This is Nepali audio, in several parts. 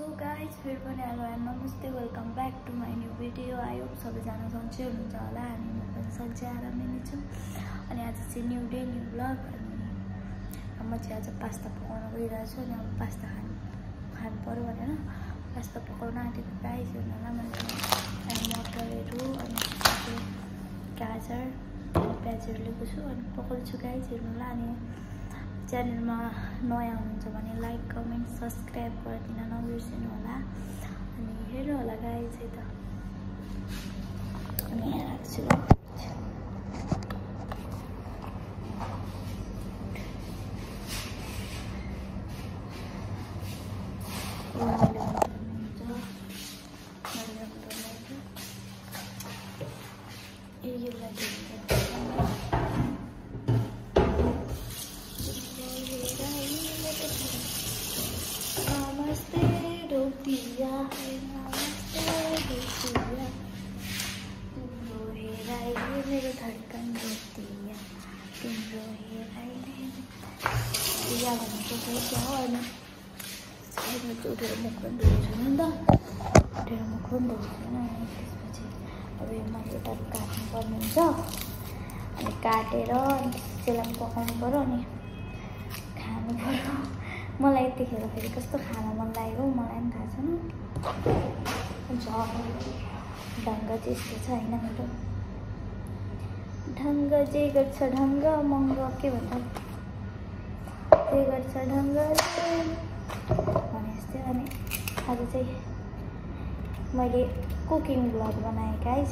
सो गाइज फेरि पनि हेलो एन्ड नमस्ते, welcome back to my new video. I hope सबैजना सन्चै हुनुहुन्छ होला। अनि म पनि सन्चै आरामै नै छु। अनि आज चाहिँ न्यू डे न्यू ब्लग। अनि म चाहिँ आज पास्ता पकाउन गइरहेको छु। अनि अब पास्ता खानु पऱ्यो भनेर पास्ता पकाउन आँटेको गाइज हेर्नु होला। मैले मटरहरू अनि गाजर प्याजहरू लिएको छु अनि पकाउँछु गाइज हेर्नु होला। अनि च्यानलमा नयाँ हुनुहुन्छ भने लाइक कमेन्ट सब्सक्राइब गरिदिन नबिर्सिनु होला। अनि हेर्नु होला गाइज है त। अनि यहाँ राख्छु मेरो धड्कन रोटिया तिम्रो हेराइले दिया भनेको चाहिँ क्या हो। अनि साइडमा चाहिँ उठेर मुख पनि धोएको छैन नि त, उठेर मुख पनि धोएको छैन। अनि त्यसपछि अब यो मैले एउटा काट्नुपर्ने हुन्छ। अनि काटेर अनि त्यसलाई पकाउनु पऱ्यो अनि खानु पऱ्यो। मलाई यतिखेर फेरि कस्तो खाना मन लागेको मलाई पनि थाहा छैन। ढङ्ग चाहिँ यस्तो छ होइन मेरो ढङ्ग जे गर्छ ढङ्ग मङ्ग के भन्छ जे गर्छ ढङ्ग भने जस्तै। अनि आज चाहिँ मैले कुकिङ भ्लग बनाएँ गाइस।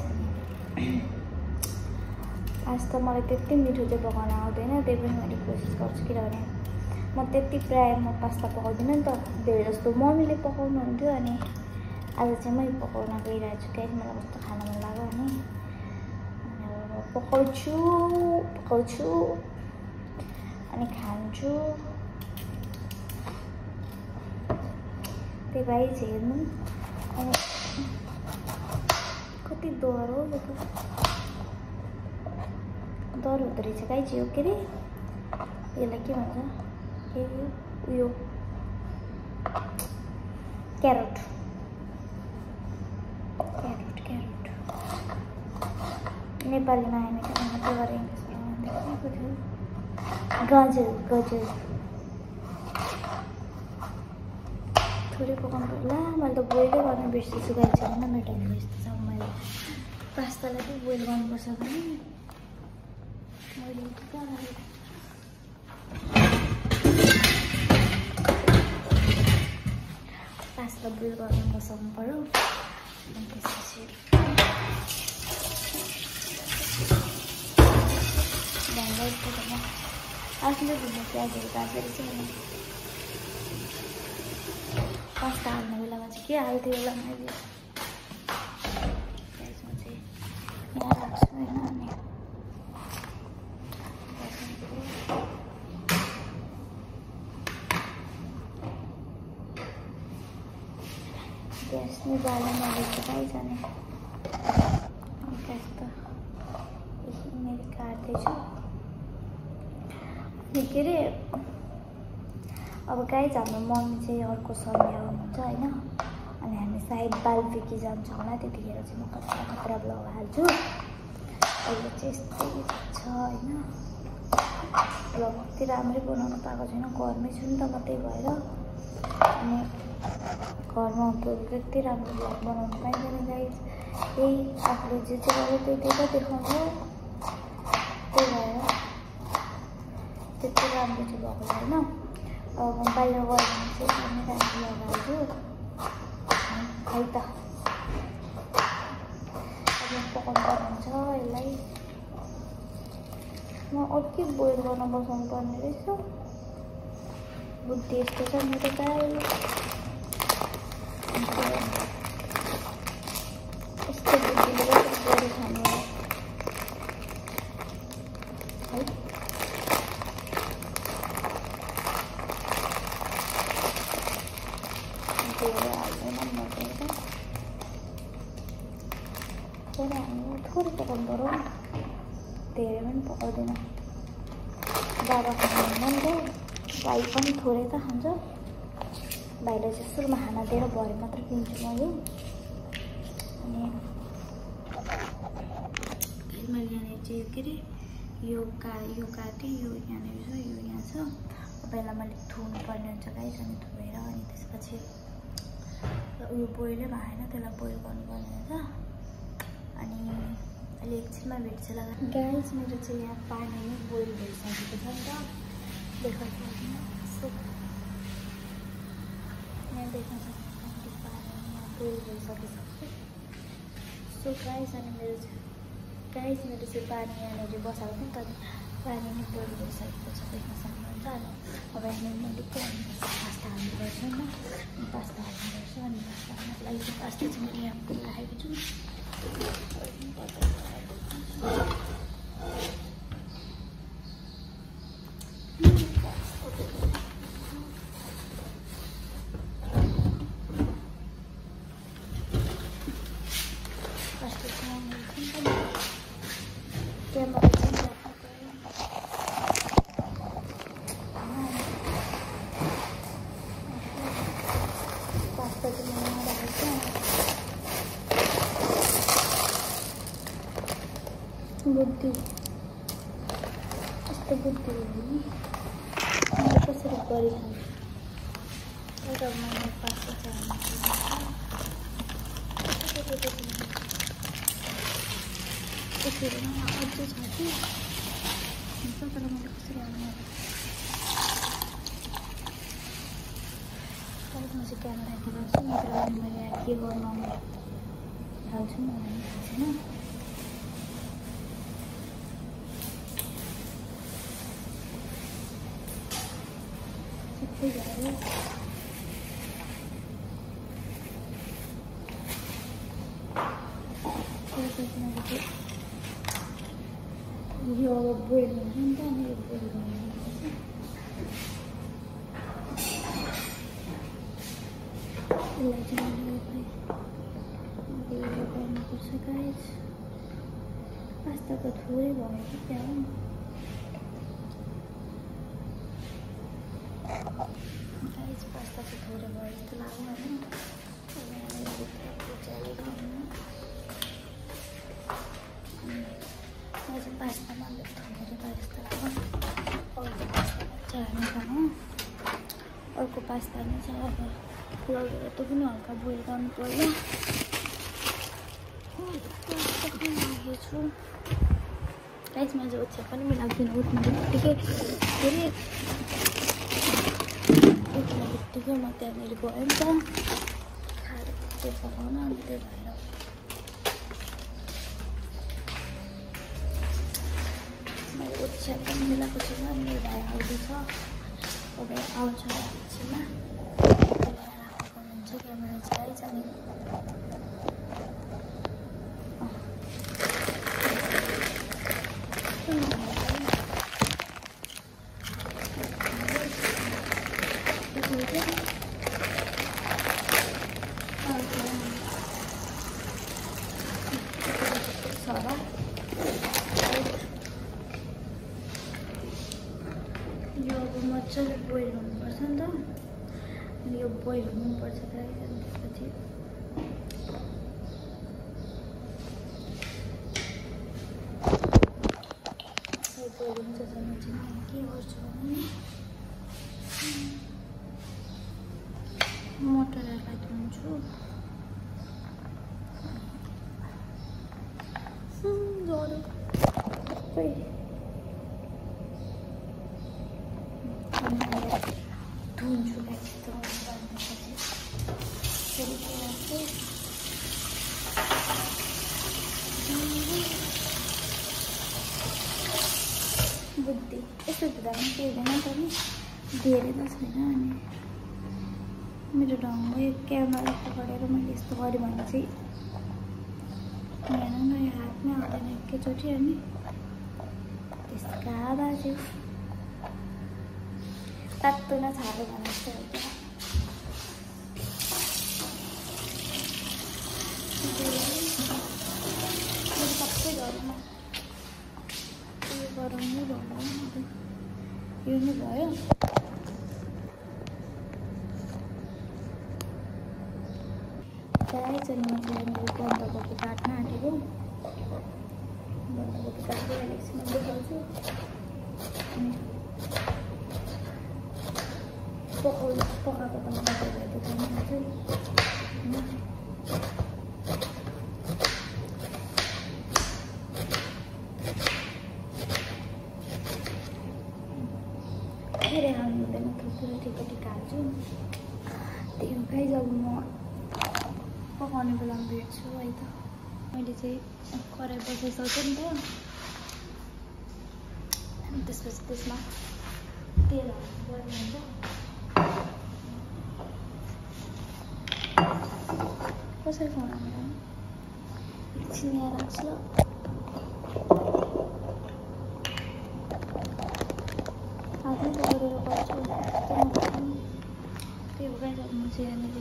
आज त मलाई त्यति मिठो चाहिँ पकाउन आउँदैन, त्यही पनि मैले कोसिस गर्छु। किनभने म त्यति प्रायः म पास्ता पकाउँदिनँ नि त, धेरै जस्तो मम्मीले पकाउनुहुन्थ्यो। अनि आज चाहिँ मै पकाउन गइरहेको छु गाइस। मलाई कस्तो खाना मन लाग्यो अनि पकाउँछु अनि खान्छु। त्यही भाइ चाहिँ हेर्नु अनि कति डर हो यो त, डर हुँदो रहेछ गाई चाहिँ। के अरे यसलाई के भन्छ, के उयो क्यारोट नेपालीमा आएन क्या, त्यही भएर इङ्ग्लिसमा थियो। गाजर थोरै पकाउनु पर्ला। मैले त बोइलै गर्न बिर्सेछु गाई छैन मेरो टाइम वेस्ट छ। मैले पास्तालाई चाहिँ बोइल गर्नुपर्छ भने मैले पास्ता बोइल गर्न बसाउनु पऱ्यो। अनि त्यसपछि आफूले भुल्ने प्याजहरू काटेर चाहिँ पास्ता हाल्ने बेलामा चाहिँ के हाल्थ्यो होला मैले प्याजमा चाहिँ यहाँ राख्छु होइन। अनि ग्यास नै बाल्न नरहेछ गाइस। अनि ग्यास त मैले काट्दैछु। के अरे अब गाइज हाम्रो मम्मी चाहिँ अर्को समय आउनुहुन्छ होइन। अनि हामी सायद बालफिकी जान्छौँ होला, त्यतिखेर चाहिँ म खतरा ब्लग हाल्छु। अहिले चाहिँ यस्तै छ होइन। ब्लग कति राम्रै बनाउनु पाएको छैन, घरमै छु नि त म, त्यही भएर। अनि घरमा त्यति राम्रो ब्लग बनाउनु पाइँदैन गाइज। त्यही आफूले जे चाहिँ गर्यो त्यही त देखाउँछ, त्यही भएर त्यति राम्रो चाहिँ भएको छैन। अब म बाहिर गयो भने चाहिँ एकदमै राम्रो लगाएको खै त। अब पकाउनु पर्ने हुन्छ यसलाई। म अर्कै बोइल गर्न बसाउनु पर्ने रहेछ। बुद्धि यस्तो छ मेरो गाई। यस्तो बुद्धिले बोइल खानु है। थोरै पकाउनु पऱ्यो, धेरै पनि पकाउँदैन। बाबा खानु नि त, भाइ पनि थोरै त खान्छ। भाइलाई चाहिँ सुरुमा खाना दिएर भरे मात्र दिन्छु म यो। अनि मैले यहाँनिर चाहिँ के अरे यो काटेँ, यो यहाँनिर छ, यो यहाँ छ। पहिला मैले धुनु पर्ने हुन्छ गाइस, अनि धोएर अनि त्यसपछि उयो बोइलै भएन, त्यसलाई बोइल गर्नुपर्ने हुन्छ। अनि अहिले एकछिनमा भेट्छ लगा गाइस। मेरो चाहिँ यहाँ पानी नै बोइल भइसकेको छ नि त, देख्न सक्नुहुन्छ। यहाँ देख्न सक्नुहुन्छ पानी यहाँ बोइल भइसकेको छ। सो गाइस अनि मेरो चाहिँ पानी यहाँनिर बसाएको थियो नि त, पानी नै बोइल भइसकेको छ, देख्न सक्नुहुन्छ। अनि अब यहाँनिर मैले पास्ता हाल्नुपर्छ होइन, पास्ता हाल्नुपर्छ। अनि पास्ता हाल्नको लागि चाहिँ पास्ता चाहिँ मैले यहाँ राखेको छु। बुद्धि यस्तो बुद्धि हो नि, मैले कसरी गरिखाने। एउटा मैले पास्ता चलाउनु त्यसरी नै अझै छ कि हुन्छ, तर मैले कसरी हाल्नु। तपाईँसँग चाहिँ क्यामेरा के गर्छु, नत्र मैले के गर्नु हाल्छु म भन्ने थाहा छैन। यो अब बोइल हुन्छ नि त, अनि यो बोइल गर्नुपर्छ। यसलाई चाहिँ मैले गर्नुपर्छ गाइस। पास्ता त थोरै भयो कि त्यहाँ गाइस, पास्ता चाहिँ थोरै भयो जस्तो लाग्यो होइन। पास्तामा थोरै भयो जस्तो लाग्यो। अर्को पास्ता छ हामीसँग, अर्को पास्ता नै छ। अब लगेर त्यो पनि हल्का बोइल गर्नु पर्यो। लागेको छु गाइस, मैले ओछ्या पनि मिलाउँदिनँ। उठ्ने बित्तिकै के अरे उठ्ने बित्तिकै म त्यहाँनिर गएँ नि त खाएर त्यो पकाउन। अनि त्यही भएर मैले ओछ्या पनि मिलाएको छुइनँ। मेरो भाइ आउँदैछ, अब आउँछ एकछिनमा, राखेको हुन्छ क्यामेरा चाहिँ। अनि यो अब मजाले बोइल हुनुपर्छ नि त। अनि यो बोइल हुनुपर्छ गाइस। अनि त्यसपछि बोइल हुन्छसम्म चाहिँ म के गर्छु भने मटरहरूलाई धुन्छु। धुन्छु गाइस। बुद्धि यस्तो धुँदा पनि के हुँदैन त नि, धेरै त छैन। अनि मेरो ढङ्गले क्यामेरा पक्रेर मैले यस्तो गरेँ भने चाहिँ हेर्नु न, यो हातमै आउँदैन एकैचोटि। अनि त्यसका बाजे तातो न छाडो भने जस्तो हुन्छ। सबै घरमा उयो गराउनु भयो, यो नै भयो। आएछ नि म चाहिँ बन्दाकोपी काट्न आँटेको बन्दाकोपी काट्दै एकछिन देखाउँछु अनि पकाएको त म तपाईँलाई देखाउनु धेरै हाल्नु हुँदैन थुप्रो टिकटिक हाल्छु त्यही हो गाइस अब म पकाउने बेलामा भेट्छु है त मैले चाहिँ कराई बसाइसकेँ नि त अनि त्यसपछि त्यसमा तेल हाल्नुपर्ने हुन्छ कसरी बनाउनु एकछिन यहाँ राख्छु ल आफ्नै पकाएर गर्छु त्यही हो गाइस अब म चाहिँ यहाँनिर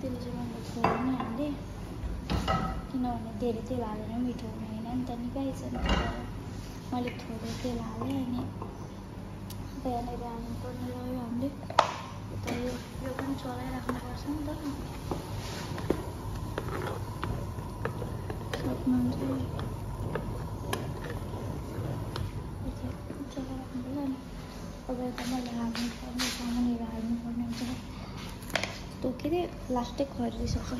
तेल चाहिँ मैले थोरै नै हालेँ किनभने धेरै तेल हालेर मिठो हुने होइन नि त निकै छ नि मैले थोरै तेल हालेँ अनि यहाँनिर हाल्नुपर्ने रह्यो हामीले त यो पनि चलाइराख्नुपर्छ नि त सक्नुहुन्छ चलाइराख्नु पर्छ नि अब यता मैले हाल्नुपर्ने सामानहरू हाल्नुपर्ने हुन्छ त्यो के अरे लास्टै खरिदिइसक्छ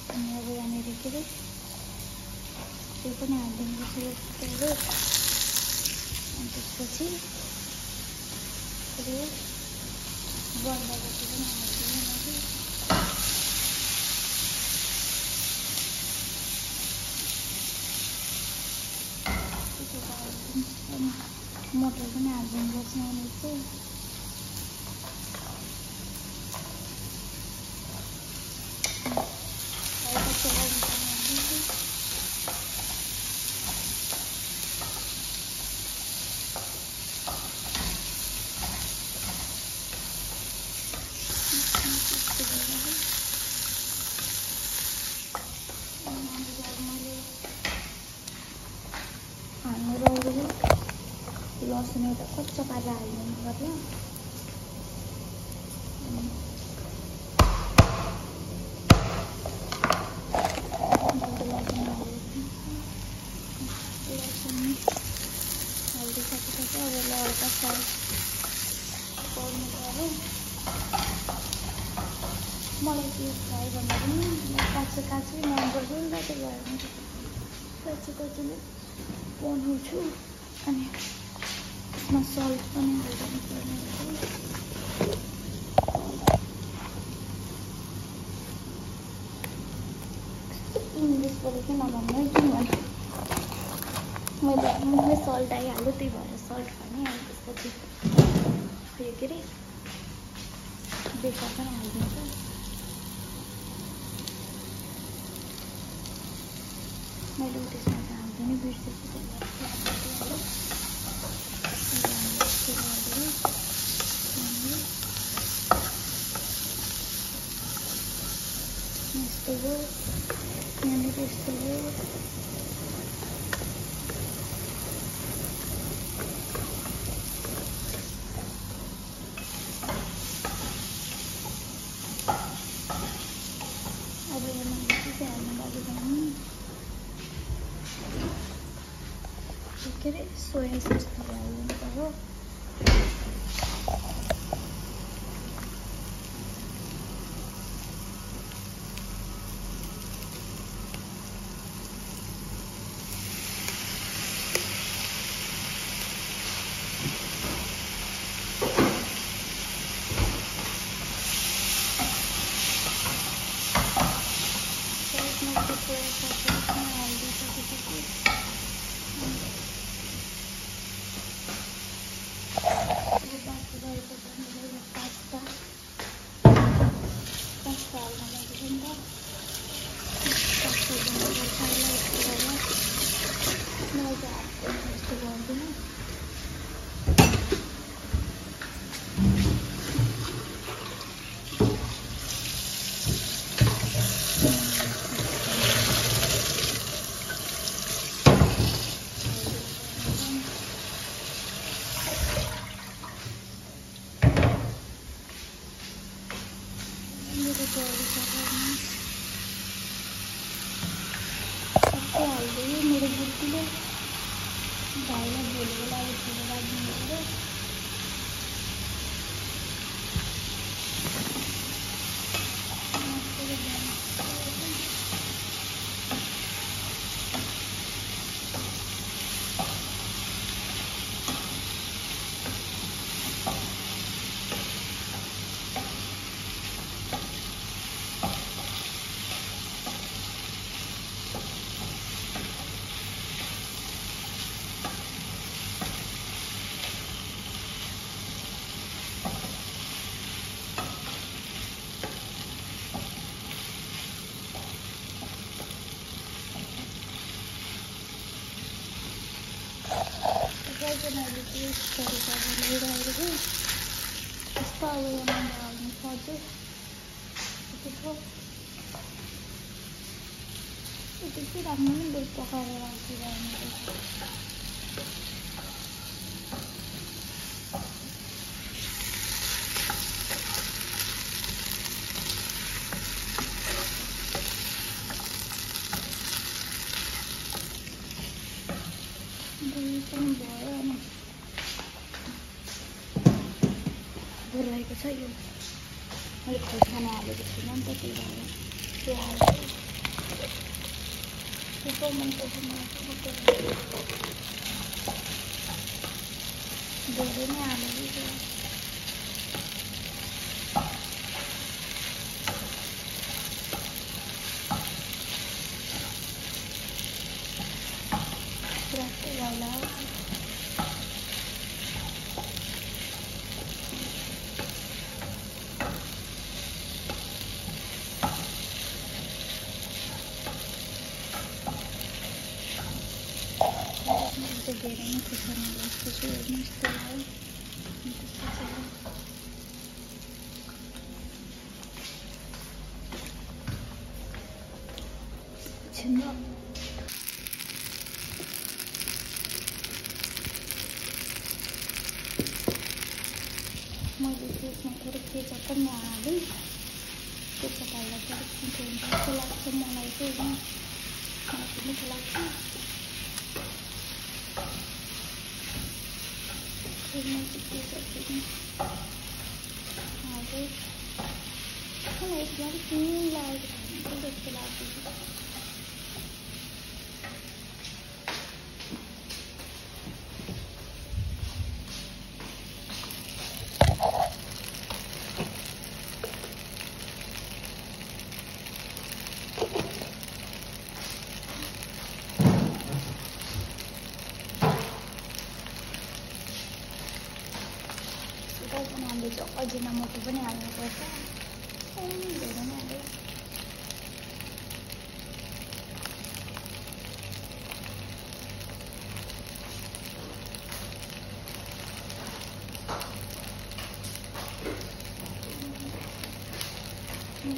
अनि अब यहाँनिर के अरे त्यो पनि हालिदिनुपर्छ तेल अनि त्यसपछि बन्दाकोपी पनि हालिदिनु मैले मटर पनि हालिदिनुपर्छ यहाँनिर चाहिँ लसुन एउटा कच्चा पारेर हालिदिनु पर्यो हालिदिइसकेपछि अब यसलाई हल्का फ्राई गर्नु पर्यो मलाई त्यो फ्राई भन्दा पनि काँचै मनपर्छ नि त त्यही भएर काँचै बनाउँछु अनि यसमा सल्ट पनि हालिदिनु पर्ने इङ्ग्लिसबाट किन भन्नु है किनभने मैले मुखमै सल्ट आइहाल्यो त्यही भएर सल्ट भने अनि त्यसपछि फेरि के अरे बेसार पनि हालिदिन्छ मैले त्यसमा त हाल्दिनै बिर्सेछु यस्तो हो यहाँनिर यस्तो हो अब यसमा के चाहिँ हाल्नु लागि भने के अरे सोया सस हालिदिनु पर्यो भोलिको लागि छोडेर राखिदिनु पर्यो। मैले टेस्ट गरेर ल्याइरहेको छु। यस्तो अब यहाँ हाल्नु पर्छ। त्यति राम्रो नि बेल पकाएर राखिरहनु पर्छ। पनि भयो अनि भइरहेको छ। यो मैले खोर्सानी हालेको छुइनँ नि त, त्यही भएर त्यो हाल्छु। त्यो मनपर्छ मलाई, धेरै नै हालेको छ। धेरै नै खुर्सानी हालेको छु। हेर्नु यस्तो भयो। छिन्नु मैले त्यसमा थोरै केचप पनि हालेँ। केचप हाल्दा थोरै मिठो हुन्छ जस्तो लाग्छ मलाई चाहिँ। मलाई चाहिँ मिठो लाग्छ। एकदम क्लिन लागेको छ जस्तो लाग्छ। अजिनामोटो पनि हाल्नुपर्छ। धेरै नै हाल्यो।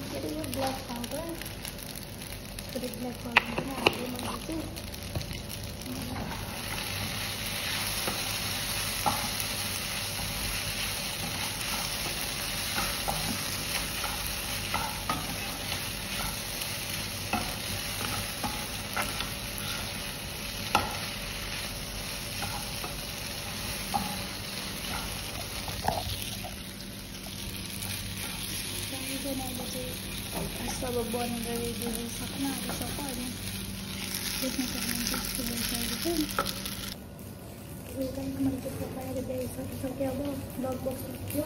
फेरि यो ब्ल्याक पाउडर पनि हाल्यो मैले चाहिँ। सब बनेर रेडी भइसक्न आँटिसक्यो। अनि देख्न सक्नुहुन्छ यस्तो भइसकेको छ। मैले त्यो पकाएर ल्याइसकिसकेँ। अब लगभग सक्यो।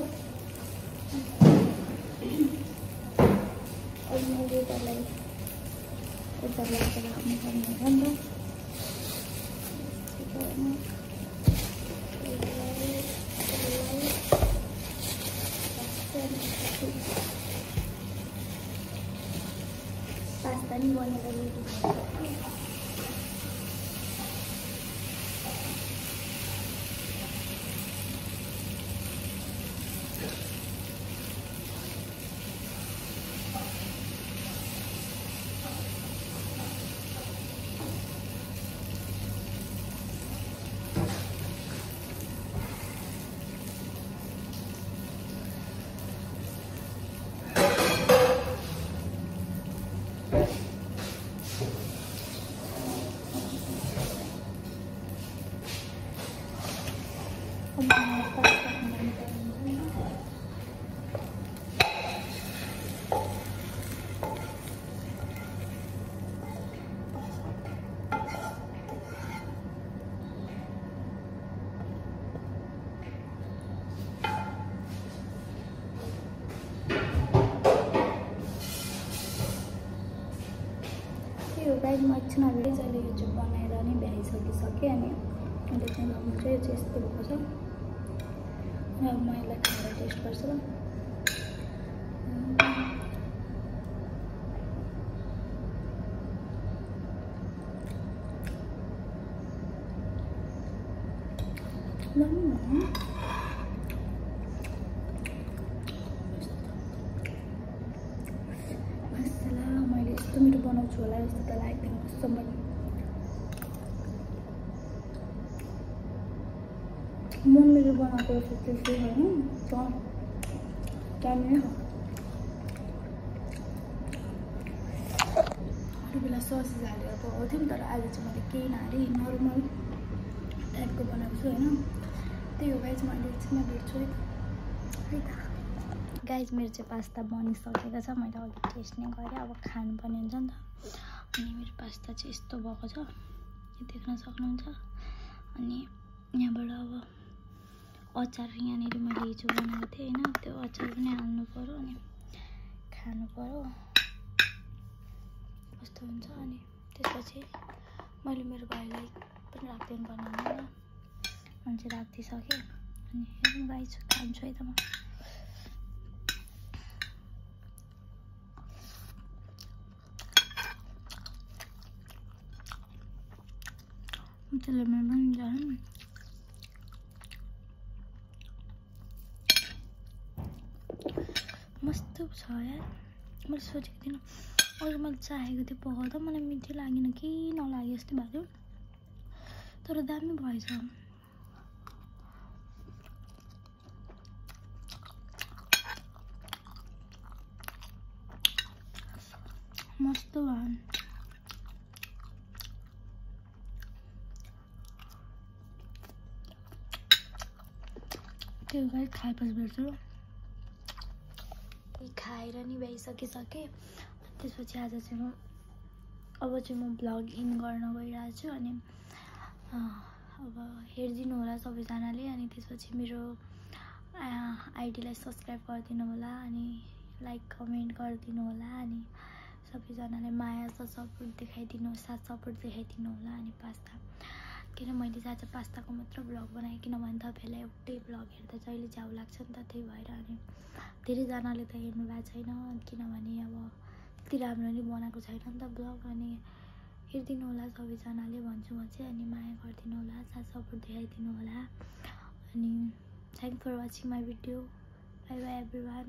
अनि मैले यसलाई यता ल्याएर राख्नुपर्ने हो नि पास्ता नि बनेर रेडी भइसक्यो। गाइस म एकछिन अगाडि चाहिँ यो बनाएर नै भ्याइसकिसकेँ अनि अहिले चाहिँ लगाउनु चाहिँ यस्तो भएको छ। अब म यसलाई खाएर टेस्ट गर्छु। मैले यस्तो मिठो बनाउँछु होला जस्तो त लाग्दैन कसम पनि। मम्मीले बनाएको जस्तो चाहिँ होइन अरू बेला ससेज हालेर पकाउँथ्यो नि, तर आज चाहिँ मैले केही नहाली नर्मल टाइपको बनाएको छु होइन। त्यही हो गाइज, मैले एकछिनमा भेट्छु है त। गाइज मेरो चाहिँ पास्ता बनिसकेको छ। मैले अघि टेस्ट नै गरेँ, अब खानुपर्ने हुन्छ नि त। अनि मेरो पास्ता चाहिँ यस्तो भएको छ, देख्न सक्नुहुन्छ। अनि यहाँबाट अब अचार यहाँनिर मैले हिजो बनाएको थिएँ होइन, त्यो अचार पनि हाल्नु पऱ्यो अनि खानु पऱ्यो कस्तो हुन्छ। अनि त्यसपछि मैले मेरो भाइलाई पनि राखिदिनु पर्ने होइन, अनि चाहिँ राखिदिइसकेँ। अनि हेरौँ गाइज, खान्छु है त म। लेमन पनि जानु मस्त छ यार। मैले सोचेको थिइनँ, अघि मैले चाहेको थिएँ पकाउँदा मलाई मिठो लागेन कि नलागे जस्तो भएको थियो, तर दामी भएछ। मस्त भयो। त्यो गाई खाएपछि भेट्छु। खाएर नि भ्याइसकिसकेँ। त्यसपछि आज चाहिँ म भ्लग इन गर्न गइरहेको छु। अनि अब हेरिदिनु होला सबैजनाले। अनि त्यसपछि मेरो आइडीलाई सब्सक्राइब गरिदिनु होला, अनि लाइक कमेन्ट गरिदिनु होला। अनि सबैजनाले माया सपोर्ट देखाइदिनु, साथ सपोर्ट देखाइदिनु होला। अनि पास्ता, किन मैले आज पास्ताको मात्र भ्लग बनाएँ, किनभने तपाईँहरूलाई एउटै भ्लग हेर्दा जहिले च्याउ लाग्छ नि त, त्यही भएर। अनि धेरैजनाले त हेर्नु भएको छैन, किनभने अब त्यति राम्रो नि बनाएको छैन नि त भ्लग। अनि हेरिदिनु होला सबैजनाले भन्छु म चाहिँ। अनि माया गरिदिनु होला, साथ सपोर्ट देखाइदिनु होला। अनि thank for watching my video. Bye bye everyone.